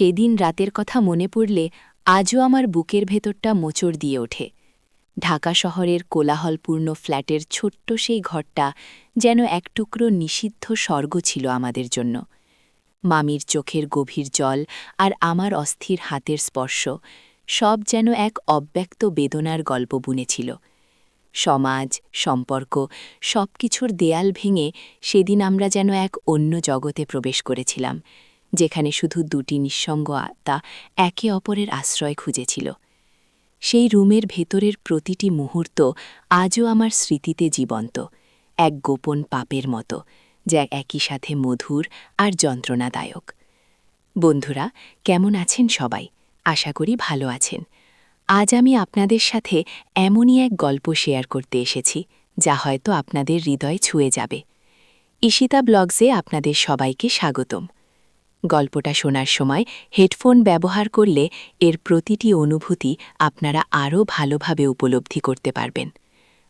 সেদিন রাতের কথা মনে পড়লে আজও আমার বুকের ভেতরটা মোচড় দিয়ে ওঠে। ঢাকা শহরের কোলাহলপূর্ণ ফ্ল্যাটের ছোট্ট সেই ঘরটা যেন এক টুকরো নিষিদ্ধ স্বর্গ ছিল আমাদের জন্য। মামির চোখের গভীর জল আর আমার অস্থির হাতের স্পর্শ সব যেন এক অব্যক্ত বেদনার গল্প বুনেছিল। সমাজ, সম্পর্ক সবকিছুর দেয়াল ভেঙে সেদিন আমরা যেন এক অন্য জগতে প্রবেশ করেছিলাম, যেখানে শুধু দুটি নিঃসঙ্গ আত্মা একে অপরের আশ্রয় খুঁজেছিল। সেই রুমের ভেতরের প্রতিটি মুহূর্ত আজও আমার স্মৃতিতে জীবন্ত, এক গোপন পাপের মতো, যা একই সাথে মধুর আর যন্ত্রণাদায়ক। বন্ধুরা, কেমন আছেন সবাই? আশা করি ভালো আছেন। আজ আমি আপনাদের সাথে এমনই এক গল্প শেয়ার করতে এসেছি, যা হয়তো আপনাদের হৃদয় ছুঁয়ে যাবে। ঈশিতা ব্লগসে আপনাদের সবাইকে স্বাগতম। গল্পটা শোনার সময় হেডফোন ব্যবহার করলে এর প্রতিটি অনুভূতি আপনারা আরও ভালোভাবে উপলব্ধি করতে পারবেন।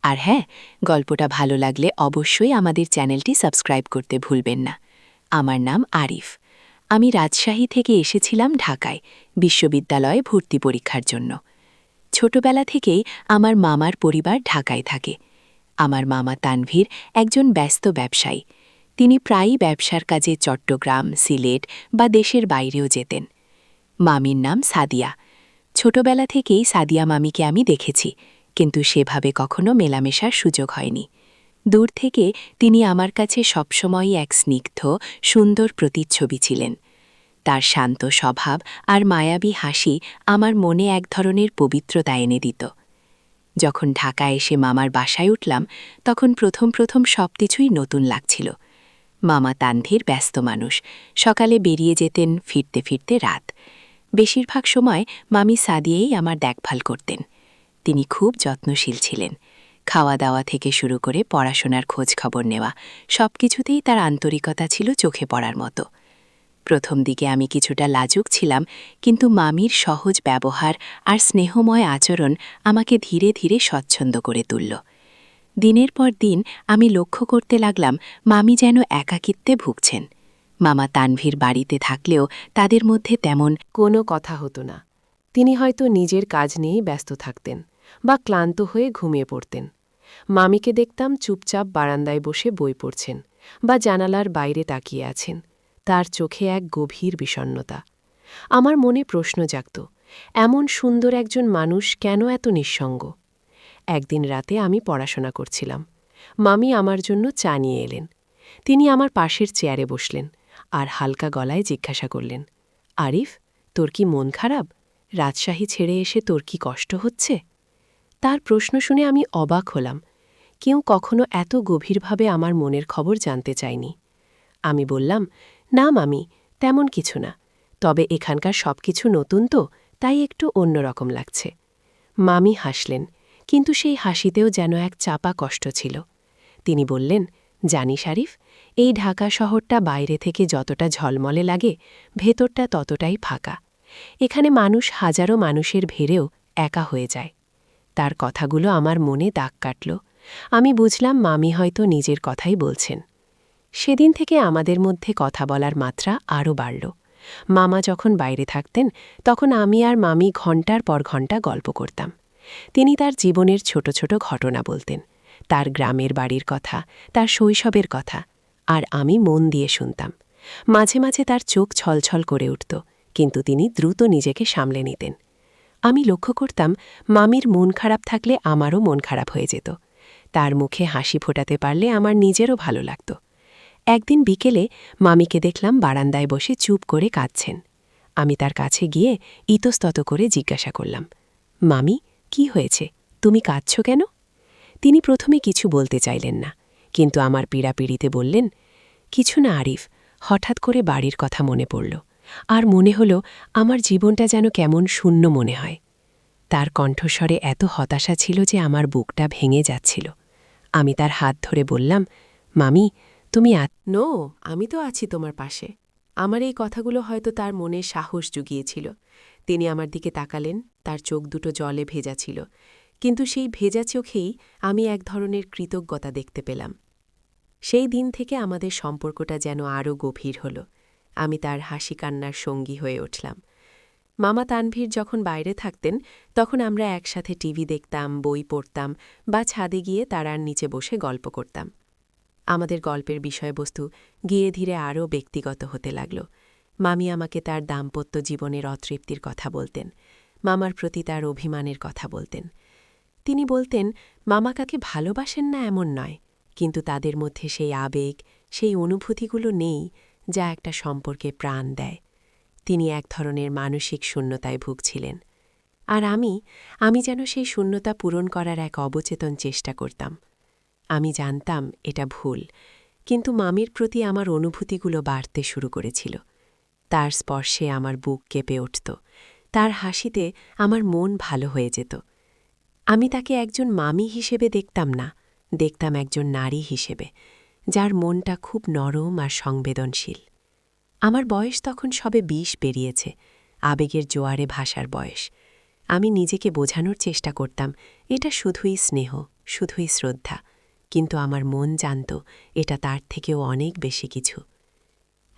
আর হ্যাঁ, গল্পটা ভালো লাগলে অবশ্যই আমাদের চ্যানেলটি সাবস্ক্রাইব করতে ভুলবেন না। আমার নাম আরিফ। আমি রাজশাহী থেকে এসেছিলাম ঢাকায় বিশ্ববিদ্যালয়ে ভর্তি পরীক্ষার জন্য। ছোটবেলা থেকেই আমার মামার পরিবার ঢাকায় থাকে। আমার মামা তানভীর একজন ব্যস্ত ব্যবসায়ী। তিনি প্রায়ই ব্যবসার কাজে চট্টগ্রাম, সিলেট বা দেশের বাইরেও যেতেন। মামির নাম সাদিয়া। ছোটবেলা থেকেই সাদিয়া মামিকে আমি দেখেছি, কিন্তু সেভাবে কখনো মেলামেশার সুযোগ হয়নি। দূর থেকে তিনি আমার কাছে সবসময়ই এক স্নিগ্ধ, সুন্দর প্রতিচ্ছবি ছিলেন। তার শান্ত স্বভাব আর মায়াবী হাসি আমার মনে এক ধরনের পবিত্রতা এনে দিত। যখন ঢাকায় এসে মামার বাসায় উঠলাম, তখন প্রথম সবকিছুই নতুন লাগছিল। মামা তানভীর ব্যস্ত মানুষ, সকালে বেরিয়ে যেতেন, ফিরতে ফিরতে রাত। বেশিরভাগ সময় মামি সাদিয়েই আমার দেখভাল করতেন। তিনি খুব যত্নশীল ছিলেন। খাওয়া দাওয়া থেকে শুরু করে পড়াশোনার খোঁজ খবর নেওয়া সবকিছুতেই তার আন্তরিকতা ছিল চোখে পড়ার মতো। প্রথম দিকে আমি কিছুটা লাজুক ছিলাম, কিন্তু মামির সহজ ব্যবহার আর স্নেহময় আচরণ আমাকে ধীরে ধীরে স্বচ্ছন্দ করে তুলল। দিনের পর দিন আমি লক্ষ্য করতে লাগলাম মামি যেন একাকিত্বে ভুগছেন। মামা তানভীর বাড়িতে থাকলেও তাদের মধ্যে তেমন কোনো কথা হতো না। তিনি হয়তো নিজের কাজ নিয়েই ব্যস্ত থাকতেন বা ক্লান্ত হয়ে ঘুমিয়ে পড়তেন। মামিকে দেখতাম চুপচাপ বারান্দায় বসে বই পড়ছেন বা জানালার বাইরে তাকিয়ে আছেন, তার চোখে এক গভীর বিষণ্ণতা। আমার মনে প্রশ্ন জাগত, এমন সুন্দর একজন মানুষ কেন এত নিঃসঙ্গ? একদিন রাতে আমি পড়াশোনা করছিলাম। মামি আমার জন্য চা নিয়ে এলেন। তিনি আমার পাশের চেয়ারে বসলেন আর হালকা গলায় জিজ্ঞাসা করলেন, আরিফ, তোর কি মন খারাপ? রাজশাহী ছেড়ে এসে তোর কি কষ্ট হচ্ছে? তার প্রশ্ন শুনে আমি অবাক হলাম। কেউ কখনো এত গভীরভাবে আমার মনের খবর জানতে চায়নি। আমি বললাম, না মামি, তেমন কিছু না। তবে এখানকার সবকিছু নতুন তো, তাই একটু অন্যরকম লাগছে। মামি হাসলেন, কিন্তু সেই হাসিতেও যেন এক চাপা কষ্ট ছিল। তিনি বললেন, জানিস আরিফ, এই ঢাকা শহরটা বাইরে থেকে যতটা ঝলমলে লাগে, ভেতরটা ততটাই ফাঁকা। এখানে মানুষ হাজারো মানুষের ভিড়েও একা হয়ে যায়। তার কথাগুলো আমার মনে দাগ কাটল। আমি বুঝলাম মামি হয়তো নিজের কথাই বলছেন। সেদিন থেকে আমাদের মধ্যে কথা বলার মাত্রা আরও বাড়ল। মামা যখন বাইরে থাকতেন, তখন আমি আর মামি ঘণ্টার পর ঘণ্টা গল্প করতাম। তিনি তার জীবনের ছোট ছোট ঘটনা বলতেন, তার গ্রামের বাড়ির কথা, তার শৈশবের কথা, আর আমি মন দিয়ে শুনতাম। মাঝে মাঝে তার চোখ ছলছল করে উঠত, কিন্তু তিনি দ্রুত নিজেকে সামলে নিতেন। আমি লক্ষ্য করতাম, মামির মন খারাপ থাকলে আমারও মন খারাপ হয়ে যেত। তার মুখে হাসি ফোটাতে পারলে আমার নিজেরও ভালো লাগত। একদিন বিকেলে মামিকে দেখলাম বারান্দায় বসে চুপ করে কাঁদছেন। আমি তার কাছে গিয়ে ইতস্তত করে জিজ্ঞাসা করলাম, মামি, কি হয়েছে? তুমি কাঁদছ কেন? তিনি প্রথমে কিছু বলতে চাইলেন না, কিন্তু আমার পীড়াপিড়িতে বললেন, কিছু না আরিফ, হঠাৎ করে বাড়ির কথা মনে পড়ল, আর মনে হলো আমার জীবনটা যেন কেমন শূন্য মনে হয়। তার কণ্ঠস্বরে এত হতাশা ছিল যে আমার বুকটা ভেঙে যাচ্ছিল। আমি তার হাত ধরে বললাম, মামি, তুমি নো, আমি তো আছি তোমার পাশে। আমার এই কথাগুলো হয়তো তার মনে সাহস জুগিয়েছিল। তিনি আমার দিকে তাকালেন, তার চোখ দুটো জলে ভেজা ছিল, কিন্তু সেই ভেজা চোখেই আমি এক ধরনের কৃতজ্ঞতা দেখতে পেলাম। সেই দিন থেকে আমাদের সম্পর্কটা যেন আরও গভীর হল। আমি তার হাসি কান্নার সঙ্গী হয়ে উঠলাম। মামা তানভীর যখন বাইরে থাকতেন তখন আমরা একসাথে টিভি দেখতাম, বই পড়তাম বা ছাদে গিয়ে তারার নিচে বসে গল্প করতাম। আমাদের গল্পের বিষয়বস্তু ধীরে ধীরে আরও ব্যক্তিগত হতে লাগল। মামি আমাকে তার দাম্পত্য জীবনের অতৃপ্তির কথা বলতেন, মামার প্রতি তার অভিমানের কথা বলতেন। তিনি বলতেন, মামা কাকে ভালোবাসেন না এমন নয়, কিন্তু তাদের মধ্যে সেই আবেগ, সেই অনুভূতিগুলো নেই যা একটা সম্পর্কে প্রাণ দেয়। তিনি এক ধরনের মানসিক শূন্যতায় ভুগছিলেন। আর আমি যেন সেই শূন্যতা পূরণ করার এক অবচেতন চেষ্টা করতাম। আমি জানতাম এটা ভুল, কিন্তু মামির প্রতি আমার অনুভূতিগুলো বাড়তে শুরু করেছিল। তার স্পর্শে আমার বুক কেঁপে উঠত, তার হাসিতে আমার মন ভালো হয়ে যেত। আমি তাকে একজন মামি হিসেবে দেখতাম না, দেখতাম একজন নারী হিসেবে, যার মনটা খুব নরম আর সংবেদনশীল। আমার বয়স তখন সবে ২০ পেরিয়েছে, আবেগের জোয়ারে ভাসার বয়স। আমি নিজেকে বোঝানোর চেষ্টা করতাম এটা শুধুই স্নেহ, শুধুই শ্রদ্ধা, কিন্তু আমার মন জানত এটা তার থেকেও অনেক বেশি কিছু।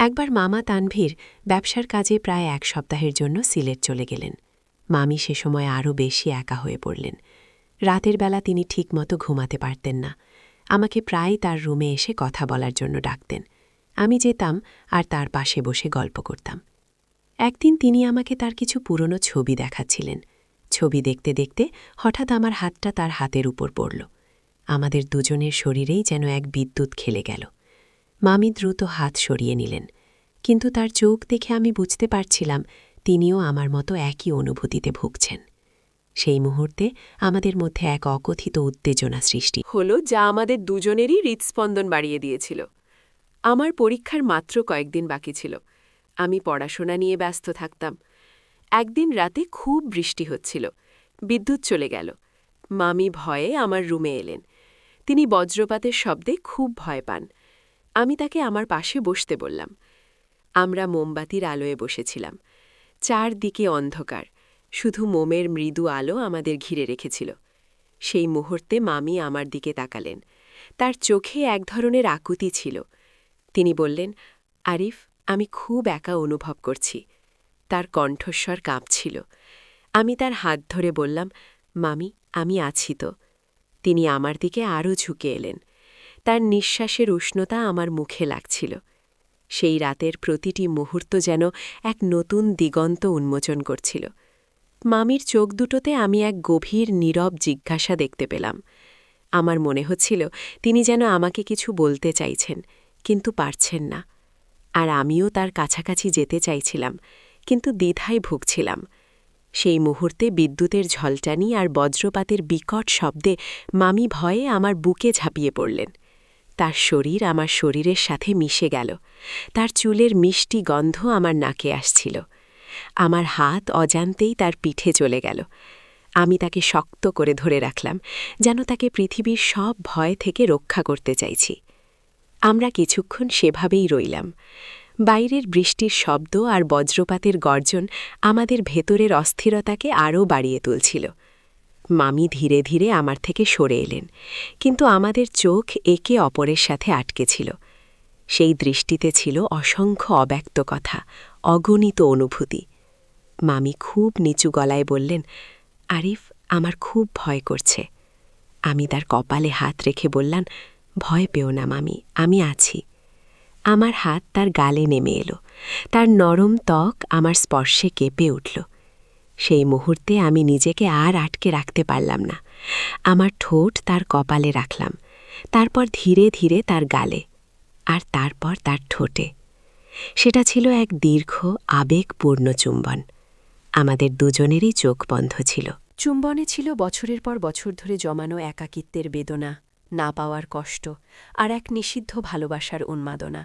একবার মামা তানভীর ব্যবসার কাজে প্রায় ১ সপ্তাহের জন্য সিলেট চলে গেলেন। মামি সে সময় আরও বেশি একা হয়ে পড়লেন। রাতের বেলা তিনি ঠিকমতো ঘুমাতে পারতেন না। আমাকে প্রায় তার রুমে এসে কথা বলার জন্য ডাকতেন। আমি যেতাম আর তার পাশে বসে গল্প করতাম। একদিন তিনি আমাকে তার কিছু পুরনো ছবি দেখাচ্ছিলেন। ছবি দেখতে দেখতে হঠাৎ আমার হাতটা তার হাতের উপর পড়ল। আমাদের দুজনের শরীরেই যেন এক বিদ্যুৎ খেলে গেল। মামি দ্রুত হাত সরিয়ে নিলেন, কিন্তু তার চোখ দেখে আমি বুঝতে পারছিলাম তিনিও আমার মতো একই অনুভূতিতে ভুগছেন। সেই মুহূর্তে আমাদের মধ্যে এক অকথিত উত্তেজনা সৃষ্টি হল, যা আমাদের দুজনেরই হৃৎস্পন্দন বাড়িয়ে দিয়েছিল। আমার পরীক্ষার মাত্র কয়েকদিন বাকি ছিল। আমি পড়াশোনা নিয়ে ব্যস্ত থাকতাম। একদিন রাতে খুব বৃষ্টি হচ্ছিল, বিদ্যুৎ চলে গেল। মামি ভয়ে আমার রুমে এলেন। তিনি বজ্রপাতের শব্দে খুব ভয় পান। আমি তাকে আমার পাশে বসতে বললাম। আমরা মোমবাতির আলোয় বসেছিলাম। চারদিকে অন্ধকার, শুধু মোমের মৃদু আলো আমাদের ঘিরে রেখেছিল। সেই মুহূর্তে মামি আমার দিকে তাকালেন। তার চোখে এক ধরনের আকুতি ছিল। তিনি বললেন, আরিফ, আমি খুব একা অনুভব করছি। তার কণ্ঠস্বর কাঁপছিল। আমি তার হাত ধরে বললাম, মামি, আমি আছি তো। তিনি আমার দিকে আরও ঝুঁকে এলেন। তার নিঃশ্বাসের উষ্ণতা আমার মুখে লাগছিল। সেই রাতের প্রতিটি মুহূর্ত যেন এক নতুন দিগন্ত উন্মোচন করছিল। মামির চোখ দুটোতে আমি এক গভীর নীরব জিজ্ঞাসা দেখতে পেলাম। আমার মনে হচ্ছিল তিনি যেন আমাকে কিছু বলতে চাইছেন, কিন্তু পারছেন না। আর আমিও তার কাছাকাছি যেতে চাইছিলাম, কিন্তু দ্বিধায় ভুগছিলাম। সেই মুহূর্তে বিদ্যুতের ঝলটানি আর বজ্রপাতের বিকট শব্দে মামি ভয়ে আমার বুকে ঝাঁপিয়ে পড়লেন। তার শরীর আমার শরীরের সাথে মিশে গেল। তার চুলের মিষ্টি গন্ধ আমার নাকে আসছিল। আমার হাত অজান্তেই তার পিঠে চলে গেল। আমি তাকে শক্ত করে ধরে রাখলাম, যেন তাকে পৃথিবীর সব ভয় থেকে রক্ষা করতে চাইছি। আমরা কিছুক্ষণ সেভাবেই রইলাম। বাইরের বৃষ্টির শব্দ আর বজ্রপাতের গর্জন আমাদের ভেতরের অস্থিরতাকে আরও বাড়িয়ে তুলছিল। মামি ধীরে ধীরে আমার থেকে সরে এলেন, কিন্তু আমাদের চোখ একে অপরের সাথে আটকে ছিল। সেই দৃষ্টিতে ছিল অসংখ্য অব্যক্ত কথা, অগণিত অনুভূতি। মামি খুব নিচু গলায় বললেন, আরিফ, আমার খুব ভয় করছে। আমি তার কপালে হাত রেখে বললাম, ভয় পেও না মামি, আমি আছি। আমার হাত তার গালে নেমে এলো। তার নরম ত্বক আমার স্পর্শে কেঁপে উঠল। সেই মুহূর্তে আমি নিজেকে আর আটকে রাখতে পারলাম না। আমার ঠোঁট তার কপালে রাখলাম, তারপর ধীরে ধীরে তার গালে, আর তারপর তার ঠোঁটে। সেটা ছিল এক দীর্ঘ আবেগপূর্ণ চুম্বন। আমাদের দুজনেরই চোখ বন্ধ ছিল। চুম্বনে ছিল বছরের পর বছর ধরে জমানো একাকিত্বের বেদনা, না পাওয়ার কষ্ট, আর এক নিষিদ্ধ ভালোবাসার উন্মাদনা।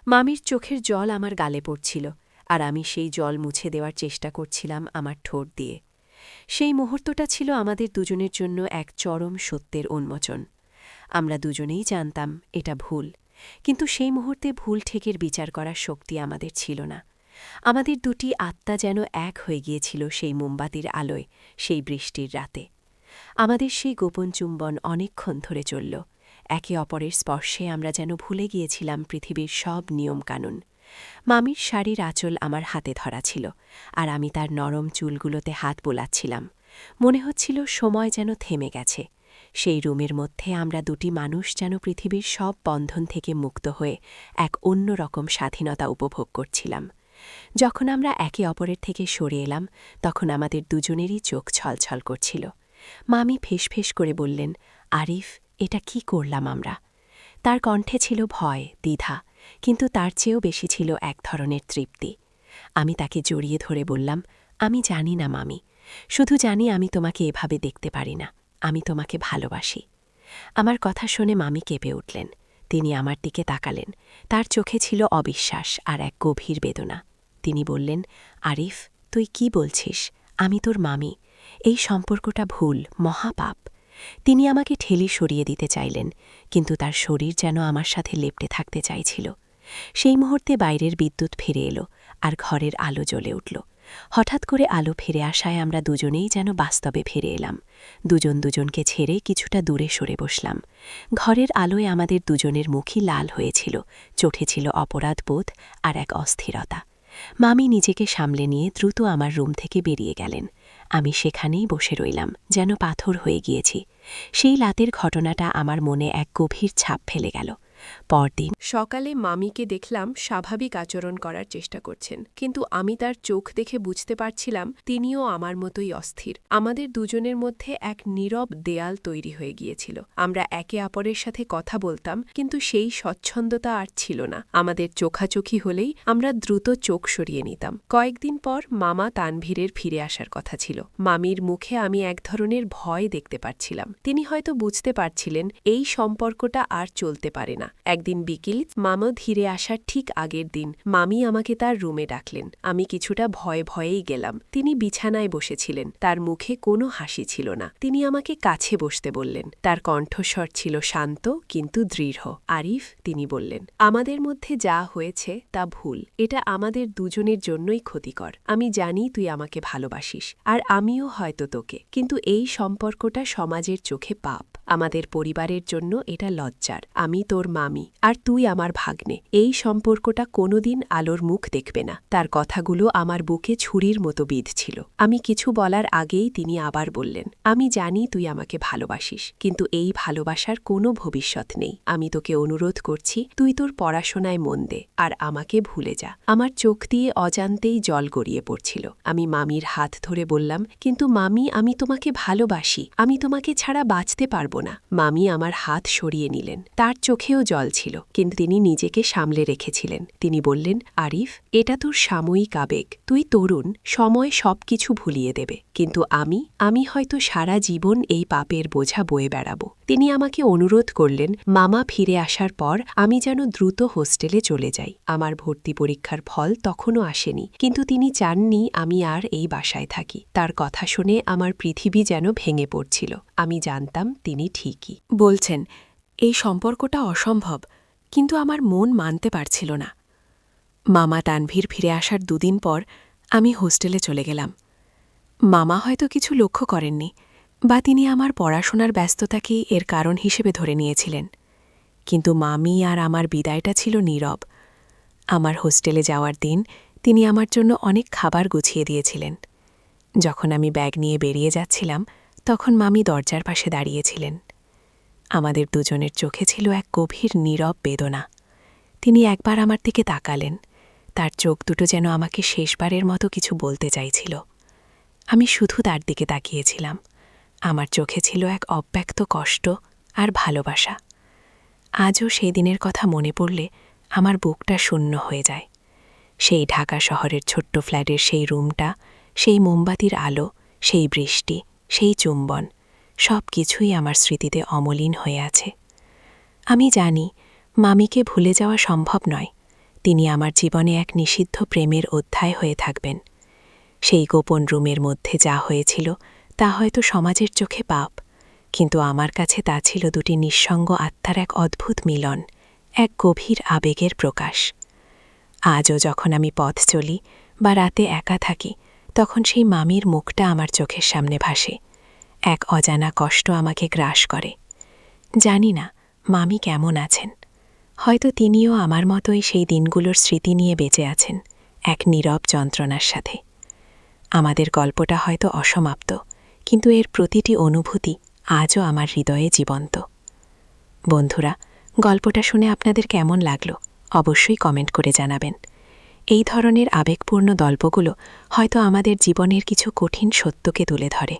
মামির চোখের জল আমার গালে পড়ছিল, আর আমি সেই জল মুছে দেওয়ার চেষ্টা করছিলাম আমার ঠোঁট দিয়ে। সেই মুহূর্তটা ছিল আমাদের দুজনের জন্য এক চরম সত্যের উন্মোচন। আমরা দুজনেই জানতাম এটা ভুল, কিন্তু সেই মুহূর্তে ভুল ঠিকের বিচার করার শক্তি আমাদের ছিল না। আমাদের দুটি আত্মা যেন এক হয়ে গিয়েছিল সেই মোমবাতির আলোয়, সেই বৃষ্টির রাতে। আমাদের সেই গোপন চুম্বন অনেকক্ষণ ধরে চলল। একে অপরের স্পর্শে আমরা যেন ভুলে গিয়েছিলাম পৃথিবীর সব নিয়মকানুন। মামির শাড়ির আঁচল আমার হাতে ধরা ছিল, আর আমি তার নরম চুলগুলোতে হাত বোলাচ্ছিলাম। মনে হচ্ছিল সময় যেন থেমে গেছে। সেই রুমের মধ্যে আমরা দুটি মানুষ যেন পৃথিবীর সব বন্ধন থেকে মুক্ত হয়ে এক অন্যরকম স্বাধীনতা উপভোগ করছিলাম। যখন আমরা একে অপরের থেকে সরে এলাম, তখন আমাদের দুজনেরই চোখ ছলছল করছিল। মামি ফেঁসফেঁস করে বললেন, আরিফ, এটা কি করলাম আমরা? তার কণ্ঠে ছিল ভয়, দ্বিধা, কিন্তু তার চেয়েও বেশি ছিল এক ধরনের তৃপ্তি। আমি তাকে জড়িয়ে ধরে বললাম, আমি জানি না মামি, শুধু জানি আমি তোমাকে এভাবে দেখতে পারি না। আমি তোমাকে ভালোবাসি। আমার কথা শুনে মামি কেঁপে উঠলেন। তিনি আমার দিকে তাকালেন। তার চোখে ছিল অবিশ্বাস আর এক গভীর বেদনা। তিনি বললেন, আরিফ, তুই কি বলছিস? আমি তোর মামি। এই সম্পর্কটা ভুল, মহাপাপ। তিনি আমাকে ঠেলি সরিয়ে দিতে চাইলেন, কিন্তু তার শরীর যেন আমার সাথে লেপ্টে থাকতে চাইছিল। সেই মুহূর্তে বাইরের বিদ্যুৎ ফিরে এলো, আর ঘরের আলো জ্বলে উঠল। হঠাৎ করে আলো ফিরে আসায় আমরা দুজনেই যেন বাস্তবে ফিরে এলাম। দুজন দুজনকে ছেড়ে কিছুটা দূরে সরে বসলাম। ঘরের আলোয় আমাদের দুজনের মুখই লাল হয়েছিল, চোখে ছিল অপরাধবোধ আর এক অস্থিরতা। মামি নিজেকে সামলে নিয়ে দ্রুত আমার রুম থেকে বেরিয়ে গেলেন। আমি সেখানেই বসে রইলাম, যেন পাথর হয়ে গিয়েছি। সেই রাতের ঘটনাটা আমার মনে এক গভীর ছাপ ফেলে গেল। পরদিন সকালে মামিকে দেখলাম স্বাভাবিক আচরণ করার চেষ্টা করছেন, কিন্তু আমি তার চোখ দেখে বুঝতে পারছিলাম তিনিও আমার মতোই অস্থির। আমাদের দুজনের মধ্যে এক নীরব দেয়াল তৈরি হয়ে গিয়েছিল। আমরা একে অপরের সাথে কথা বলতাম, কিন্তু সেই স্বচ্ছন্দতা আর ছিল না। আমাদের চোখাচোখি হলেই আমরা দ্রুত চোখ সরিয়ে নিতাম। কয়েকদিন পর মামা তানভীরের ফিরে আসার কথা ছিল। মামির মুখে আমি এক ধরনের ভয় দেখতে পাচ্ছিলাম। তিনি হয়তো বুঝতে পারছিলেন এই সম্পর্কটা আর চলতে পারে না। একদিন বিকেল, মামা ধীরে আসার ঠিক আগের দিন, মামি আমাকে তার রুমে ডাকলেন। আমি কিছুটা ভয়ে ভয়েই গেলাম। তিনি বিছানায় বসেছিলেন, তার মুখে কোনো হাসি ছিল না। তিনি আমাকে কাছে বসতে বললেন। তার কণ্ঠস্বর ছিল শান্ত কিন্তু দৃঢ়। আরিফ, তিনি বললেন, আমাদের মধ্যে যা হয়েছে তা ভুল। এটা আমাদের দুজনের জন্যই ক্ষতিকর। আমি জানি তুই আমাকে ভালোবাসিস, আর আমিও হয়তো তোকে, কিন্তু এই সম্পর্কটা সমাজের চোখে পাপ। আমাদের পরিবারের জন্য এটা লজ্জার। আমি তোর মামি, আর তুই আমার ভাগ্নে। এই সম্পর্কটা কোনোদিন আলোর মুখ দেখবে না। তার কথাগুলো আমার বুকে ছুরির মতো বিঁধছিল। আমি কিছু বলার আগেই তিনি আবার বললেন, আমি জানি তুই আমাকে ভালোবাসিস, কিন্তু এই ভালোবাসার কোনো ভবিষ্যৎ নেই। আমি তোকে অনুরোধ করছি, তুই তোর পড়াশোনায় মন দে, আর আমাকে ভুলে যা। আমার চোখ দিয়ে অজান্তেই জল গড়িয়ে পড়ছিল। আমি মামির হাত ধরে বললাম, কিন্তু মামি, আমি তোমাকে ভালোবাসি। আমি তোমাকে ছাড়া বাঁচতে পারবো না। মামি আমার হাত সরিয়ে নিলেন। তার চোখেও জল ছিল, কিন্তু তিনি নিজেকে সামলে রেখেছিলেন। তিনি বললেন, আরিফ, এটা তোর সাময়িক আবেগ। তুই তরুণ, সময় সবকিছু ভুলিয়ে দেবে। কিন্তু আমি হয়তো সারা জীবন এই পাপের বোঝা বয়ে বেড়াবো। তিনি আমাকে অনুরোধ করলেন, মামা ফিরে আসার পর আমি যেন দ্রুত হোস্টেলে চলে যাই। আমার ভর্তি পরীক্ষার ফল তখনও আসেনি, কিন্তু তিনি চাননি আমি আর এই বাসায় থাকি। তার কথা শুনে আমার পৃথিবী যেন ভেঙে পড়ছিল। আমি জানতাম তিনি ঠিকই বলছেন, এই সম্পর্কটা অসম্ভব, কিন্তু আমার মন মানতে পারছিল না। মামা তানভীর ফিরে আসার দুদিন পর আমি হোস্টেলে চলে গেলাম। মামা হয়তো কিছু লক্ষ্য করেননি, বা তিনি আমার পড়াশোনার ব্যস্ততাকেই এর কারণ হিসেবে ধরে নিয়েছিলেন। কিন্তু মামি আর আমার বিদায়টা ছিল নীরব। আমার হোস্টেলে যাওয়ার দিন তিনি আমার জন্য অনেক খাবার গুছিয়ে দিয়েছিলেন। যখন আমি ব্যাগ নিয়ে বেরিয়ে যাচ্ছিলাম, তখন মামি দরজার পাশে দাঁড়িয়েছিলেন। আমাদের দুজনের চোখে ছিল এক গভীর নীরব বেদনা। তিনি একবার আমার দিকে তাকালেন। তার চোখ দুটো যেন আমাকে শেষবারের মতো কিছু বলতে চাইছিল। আমি শুধু তার দিকে তাকিয়েছিলাম। আমার চোখে ছিল এক অব্যক্ত কষ্ট আর ভালোবাসা। আজও সেই দিনের কথা মনে পড়লে আমার বুকটা শূন্য হয়ে যায়। সেই ঢাকা শহরের ছোট্ট ফ্ল্যাটের সেই রুমটা, সেই মোমবাতির আলো, সেই বৃষ্টি, সেই চুম্বন, সব কিছুই আমার স্মৃতিতে অমলিন হয়ে আছে। আমি জানি মামিকে ভুলে যাওয়া সম্ভব নয়। তিনি আমার জীবনে এক নিষিদ্ধ প্রেমের অধ্যায় হয়ে থাকবেন। সেই গোপন রুমের মধ্যে যা হয়েছিল তা হয়তো সমাজের চোখে পাপ, কিন্তু আমার কাছে তা ছিল দুটি নিঃসঙ্গ আত্মার এক অদ্ভুত মিলন, এক গভীর আবেগের প্রকাশ। আজও যখন আমি পথ চলি বা রাতে একা থাকি, তখন সেই মামির মুখটা আমার চোখের সামনে ভাসে। এক অজানা কষ্ট আমাকে গ্রাস করে। জানি না মামি কেমন আছেন। হয়তো তিনিও আমার মতোই সেই দিনগুলোর স্মৃতি নিয়ে বেঁচে আছেন, এক নীরব যন্ত্রণার সাথে। আমাদের গল্পটা হয়তো অসমাপ্ত, কিন্তু এর প্রতিটি অনুভূতি আজও আমার হৃদয়ে জীবন্ত। বন্ধুরা, গল্পটা শুনে আপনাদের কেমন লাগলো অবশ্যই কমেন্ট করে জানাবেন। এই ধরনের আবেগপূর্ণ গল্পগুলো হয়তো আমাদের জীবনের কিছু কঠিন সত্যকে তুলে ধরে।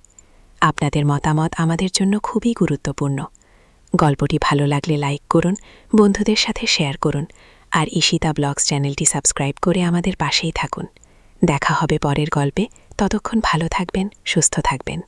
আপনাদের মতামত আমাদের জন্য খুবই গুরুত্বপূর্ণ। গল্পটি ভালো লাগলে লাইক করুন, বন্ধুদের সাথে শেয়ার করুন, আর ঈশিতা ব্লগস চ্যানেলটি সাবস্ক্রাইব করে আমাদের পাশেই থাকুন। দেখা হবে পরের গল্পে। ততক্ষণ ভালো থাকবেন, সুস্থ থাকবেন।